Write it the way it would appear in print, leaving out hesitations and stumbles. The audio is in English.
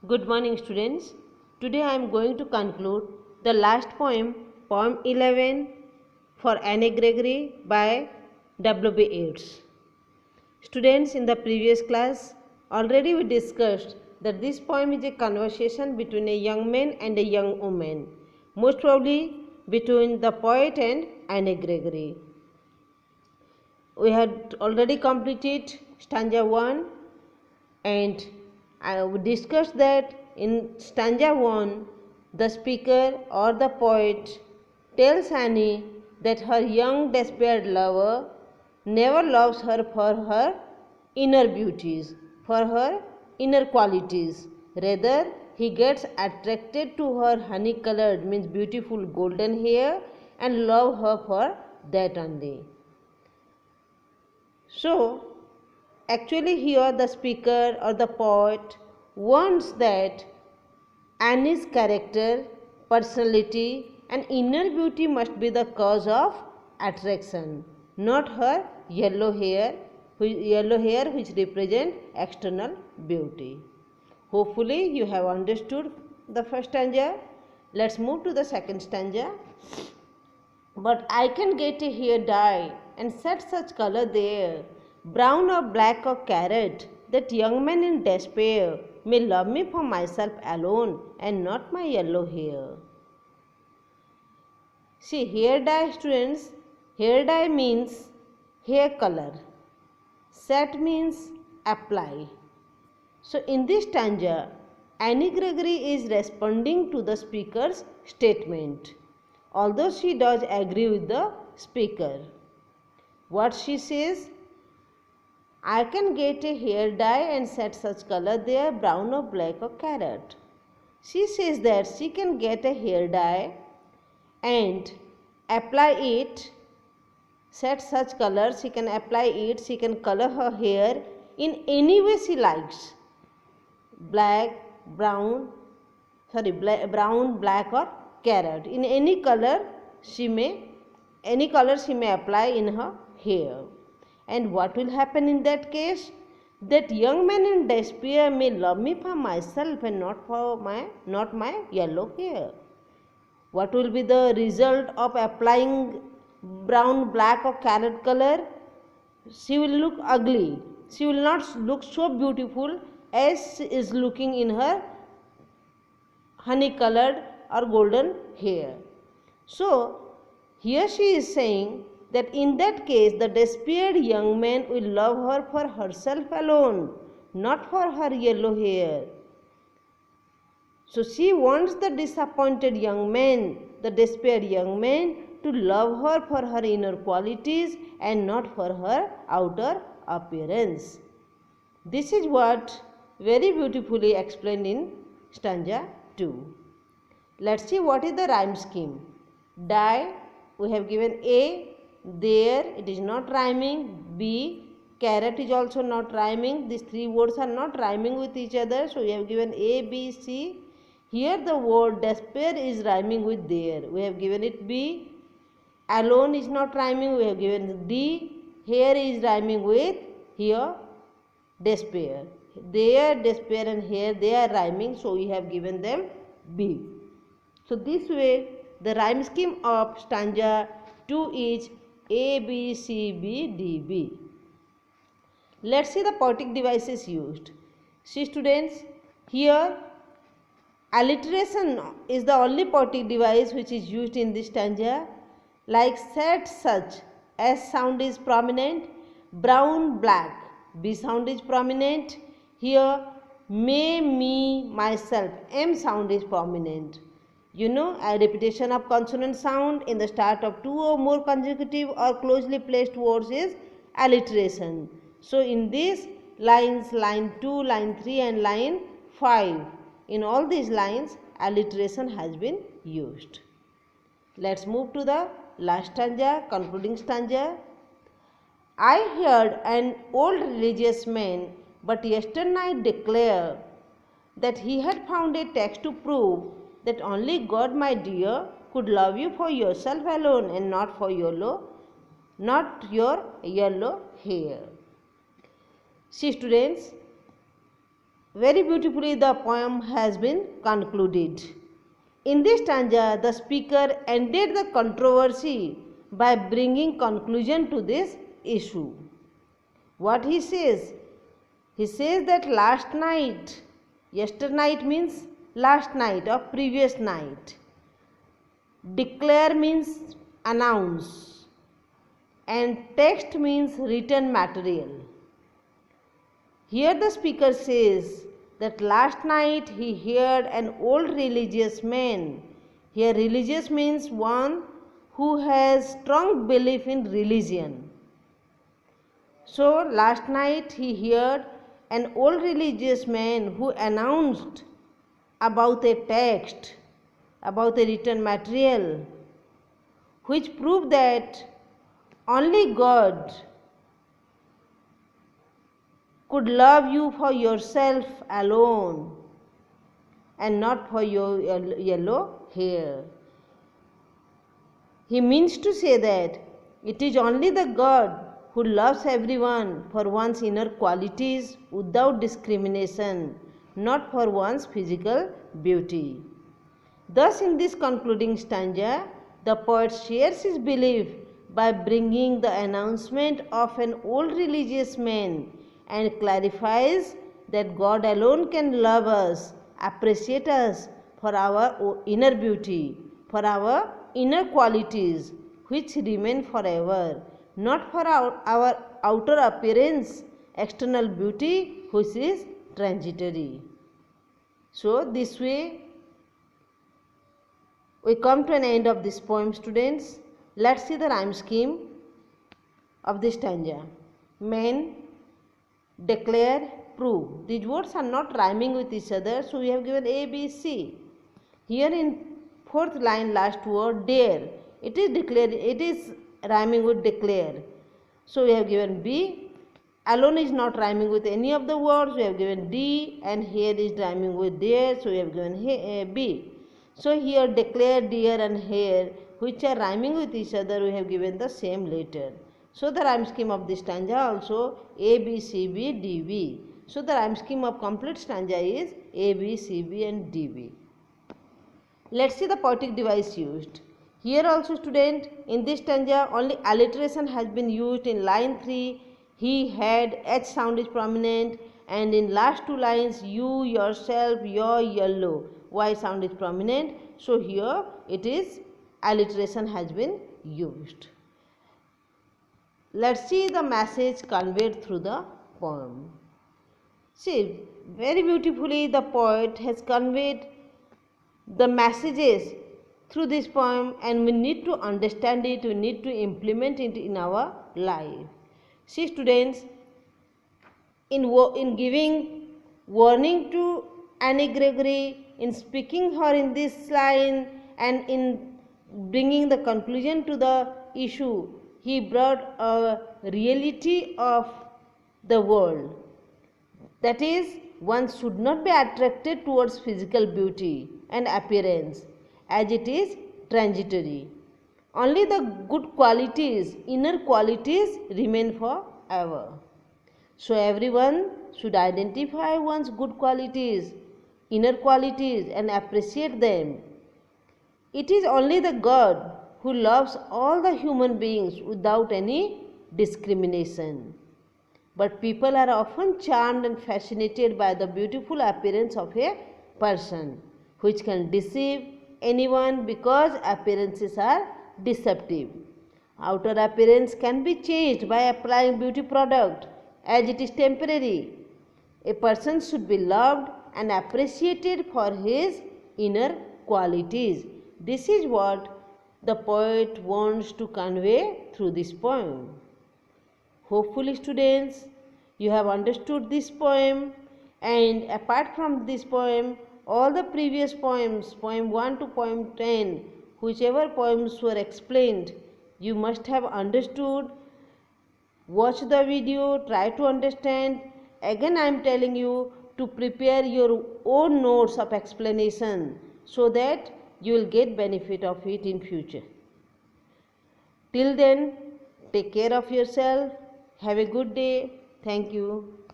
Good morning, students. Today I am going to conclude the last poem, poem 11 for Anne Gregory by W.B. Yeats. Students, in the previous class, already we discussed that this poem is a conversation between a young man and a young woman, most probably between the poet and Anne Gregory. We had already completed stanza 1 and we discussed that in stanza 1 the speaker or the poet tells Annie that her young despaired lover never loves her for her inner beauties, for her inner qualities. Rather, he gets attracted to her honey colored, means beautiful golden hair, and love her for that only. So, actually here the speaker or the poet wants that Annie's character, personality and inner beauty must be the cause of attraction, not her yellow hair which represent external beauty. Hopefully you have understood the first stanza. Let's move to the second stanza. But I can get a hair dye and set such color there, brown or black or carrot, that young men in despair may love me for myself alone and not my yellow hair. See, hair dye, students, hair dye means hair color. Set means apply. So in this stanza, Anne Gregory is responding to the speaker's statement, although she does agree with the speaker. What she says, I can get a hair dye and set such color there, brown or black or carrot. She says that she can get a hair dye and apply it, set such color, she can apply it, she can color her hair in any way she likes. Brown, black or carrot. In any color she may apply in her hair. And what will happen in that case? That young man in despair may love me for myself and not my yellow hair. What will be the result of applying brown, black or carrot color? She will look ugly. She will not look so beautiful as she is looking in her honey colored or golden hair. So, here she is saying that in that case the despaired young man will love her for herself alone, not for her yellow hair. So, she wants the disappointed young man, the despaired young man, to love her for her inner qualities and not for her outer appearance. This is what very beautifully explained in stanza 2. Let's see what is the rhyme scheme. Dye, we have given A, there, it is not rhyming. B, carrot is also not rhyming. These three words are not rhyming with each other. So, we have given A, B, C. Here the word despair is rhyming with there. We have given it B. Alone is not rhyming. We have given D. Here is rhyming with here despair. There, despair and here they are rhyming. So, we have given them B. So, this way the rhyme scheme of stanza 2 is A, B, C, B, D, B. Let's see the poetic devices used. See students, here alliteration is the only poetic device which is used in this stanza. Like set such, S sound is prominent, brown, black, B sound is prominent. Here may, me, myself, M sound is prominent. You know, a repetition of consonant sound in the start of two or more consecutive or closely placed words is alliteration. So, in these lines, line 2, line 3 and line 5, in all these lines, alliteration has been used. Let's move to the last stanza, concluding stanza. I heard an old religious man but yesternight declare that he had found a text to prove that only God, my dear, could love you for yourself alone and not your yellow hair. See students, very beautifully the poem has been concluded. In this stanza, the speaker ended the controversy by bringing conclusion to this issue. What he says? He says that last night, yesternight means last night or previous night. Declare means announce, and text means written material. Here the speaker says that last night he heard an old religious man. Here religious means one who has strong belief in religion. So last night he heard an old religious man who announced about a text, about a written material, which proved that only God could love you for yourself alone and not for your yellow hair. He means to say that it is only the God who loves everyone for one's inner qualities without discrimination, not for one's physical beauty. Thus, in this concluding stanza, the poet shares his belief by bringing the announcement of an old religious man and clarifies that God alone can love us, appreciate us for our inner beauty, for our inner qualities which remain forever, not for our outer appearance, external beauty which is transitory. So, this way we come to an end of this poem, students. Let's see the rhyme scheme of this stanza. Men, declare, prove. These words are not rhyming with each other, so we have given A, B, C. Here in fourth line, last word, dare. It is declare. It is rhyming with declare. So we have given B. Alone is not rhyming with any of the words. We have given D, and here is rhyming with dare. So we have given B. So here declare, dear and here, which are rhyming with each other, we have given the same letter. So the rhyme scheme of this stanza also A, B, C, B, D, B. So the rhyme scheme of complete stanza is A, B, C, B and D, B. Let's see the poetic device used. Here also, student, in this stanza only alliteration has been used. In line 3, he, had, H sound is prominent, and in last two lines, you, yourself, your, yellow, Y sound is prominent. So here it is alliteration has been used. Let's see the message conveyed through the poem. See, very beautifully the poet has conveyed the messages through this poem, and we need to understand it, we need to implement it in our life. See, students, in giving warning to Annie Gregory, in speaking her in this line, and in bringing the conclusion to the issue, he brought a reality of the world. That is, one should not be attracted towards physical beauty and appearance, as it is transitory. Only the good qualities, inner qualities remain forever. So everyone should identify one's good qualities, inner qualities, and appreciate them. It is only the God who loves all the human beings without any discrimination. But people are often charmed and fascinated by the beautiful appearance of a person, which can deceive anyone because appearances are deceptive. Outer appearance can be changed by applying beauty product, as it is temporary. A person should be loved and appreciated for his inner qualities. This is what the poet wants to convey through this poem. Hopefully, students, you have understood this poem, and apart from this poem, all the previous poems, poem 1 to poem 10, whichever poems were explained, you must have understood. Watch the video, try to understand. Again, I am telling you to prepare your own notes of explanation so that you will get benefit of it in future. Till then, take care of yourself. Have a good day. Thank you.